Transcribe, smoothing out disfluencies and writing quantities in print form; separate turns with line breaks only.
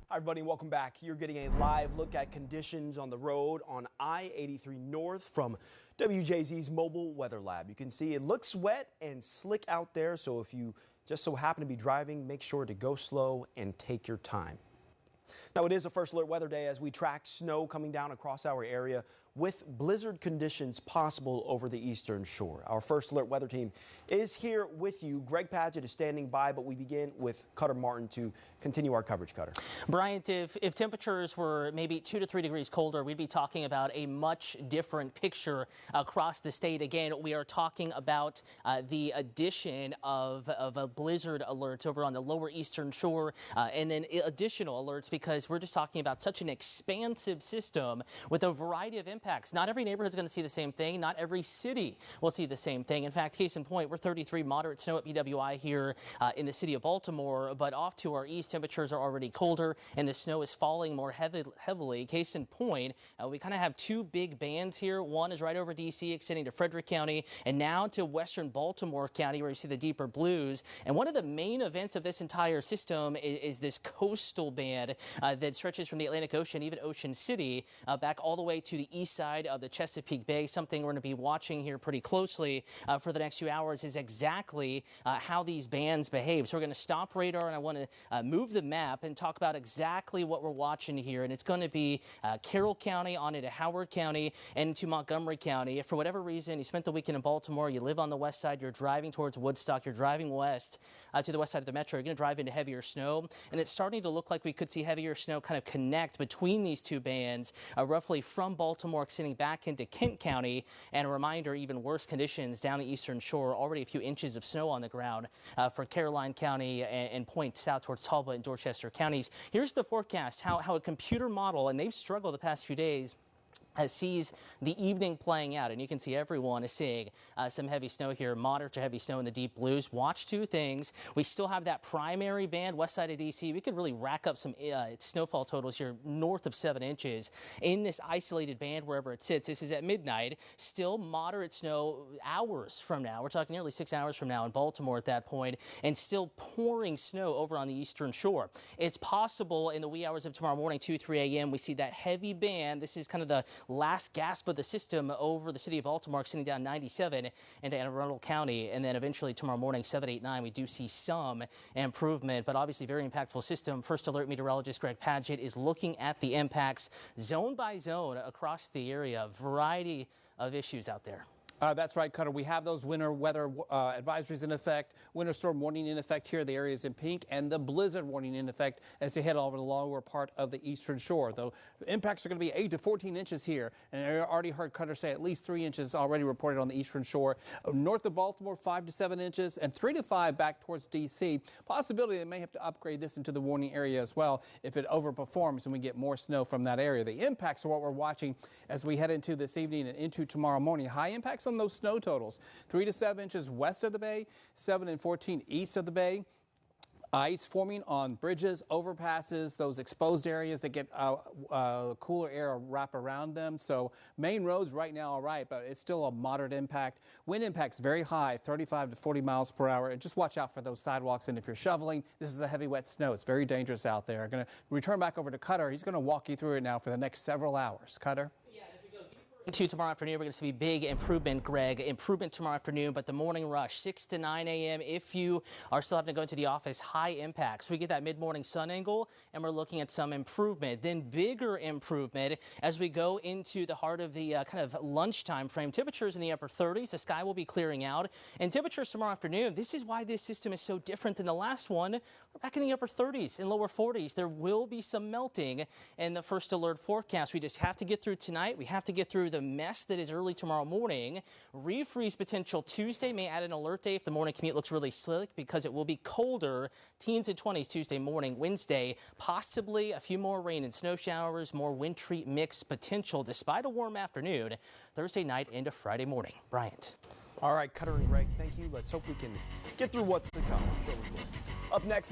Hi, everybody, and welcome back. You're getting a live look at conditions on the road on I-83 North from WJZ's Mobile Weather Lab. You can see it looks wet and slick out there, so if you just so happen to be driving, make sure to go slow and take your time. Now, it is a first alert weather day as we track snow coming down across our area with blizzard conditions possible over the eastern shore. Our first alert weather team is here with you. Greg Padgett is standing by, but we begin with Cutter Martin to continue our coverage. Cutter.
Bryant, if temperatures were maybe 2 to 3 degrees colder, we'd be talking about a much different picture across the state. Again, we are talking about the addition of a blizzard alerts over on the lower eastern shore and then additional alerts because we're just talking about such an expansive system with a variety of impacts. Not every neighborhood is going to see the same thing. Not every city will see the same thing. In fact, case in point, we're 33 moderate snow at BWI here in the city of Baltimore, but off to our east, temperatures are already colder and the snow is falling more heavily. Case in point, we kind of have two big bands here. One is right over D.C., extending to Frederick County, and now to western Baltimore County, where you see the deeper blues. And one of the main events of this entire system is this coastal band that stretches from the Atlantic Ocean, even Ocean City, back all the way to the east side of the Chesapeake Bay. Something we're going to be watching here pretty closely for the next few hours is exactly how these bands behave. So we're going to stop radar, and I want to move the map and talk about exactly what we're watching here. And it's going to be Carroll County on into Howard County and into Montgomery County. If for whatever reason you spent the weekend in Baltimore, you live on the west side, you're driving towards Woodstock, you're driving west to the west side of the metro, you're going to drive into heavier snow. And it's starting to look like we could see heavier snow kind of connect between these two bands, roughly from Baltimore extending back into Kent County. And a reminder, even worse conditions down the eastern shore, already a few inches of snow on the ground for Caroline County and point south towards Talbot and Dorchester counties. Here's the forecast, how a computer model, and they've struggled the past few days, sees the evening playing out, and you can see everyone is seeing some heavy snow here, moderate to heavy snow in the deep blues. Watch two things. We still have that primary band west side of D.C. We could really rack up some snowfall totals here north of 7 inches in this isolated band wherever it sits. This is at midnight. Still moderate snow hours from now. We're talking nearly 6 hours from now in Baltimore at that point, and still pouring snow over on the eastern shore. It's possible in the wee hours of tomorrow morning, 2, 3 a.m., we see that heavy band. This is kind of the last gasp of the system over the city of Baltimore, extending down 97 into Anne Arundel County, and then eventually tomorrow morning 7, 8, 9 we do see some improvement, but obviously very impactful system. First alert meteorologist Greg Padgett is looking at the impacts zone by zone across the area. Variety of issues out there.
That's right, Cutter. We have those winter weather advisories in effect, winter storm warning in effect here. The areas in pink, and the blizzard warning in effect as they head over the lower part of the eastern shore. The impacts are going to be 8 to 14 inches here, and I already heard Cutter say at least 3 inches already reported on the eastern shore. North of Baltimore, 5 to 7 inches, and 3 to 5 back towards D.C. Possibility they may have to upgrade this into the warning area as well if it overperforms and we get more snow from that area. The impacts are what we're watching as we head into this evening and into tomorrow morning. High impacts on those snow totals, 3 to 7 inches west of the bay, 7 and 14 east of the bay. Ice forming on bridges, overpasses, those exposed areas that get cooler air wrap around them. So main roads right now all right, but it's still a moderate impact. Wind impacts very high, 35 to 40 miles per hour. And just watch out for those sidewalks. And if you're shoveling, this is a heavy wet snow. It's very dangerous out there. I'm going to return back over to Cutter. He's going to walk you through it now for the next several hours. Cutter?
To tomorrow afternoon, we're going to see big improvement, Greg. Improvement tomorrow afternoon, but the morning rush, 6 to 9 a.m. If you are still having to go into the office, high impacts. We get that mid-morning sun angle, and we're looking at some improvement. Then bigger improvement as we go into the heart of the kind of lunchtime frame. Temperatures in the upper 30s. The sky will be clearing out. And temperatures tomorrow afternoon, this is why this system is so different than the last one. We're back in the upper 30s and lower 40s. There will be some melting in the first alert forecast. We just have to get through tonight. We have to get through the mess that is early tomorrow morning. Refreeze potential Tuesday. May add an alert day if the morning commute looks really slick because it will be colder. Teens and 20s Tuesday morning. Wednesday, possibly a few more rain and snow showers, more wintry mix potential despite a warm afternoon. Thursday night into Friday morning. Bryant.
All right, Cutter and Greg, thank you. Let's hope we can get through what's to come. I'm sure we will. Up next.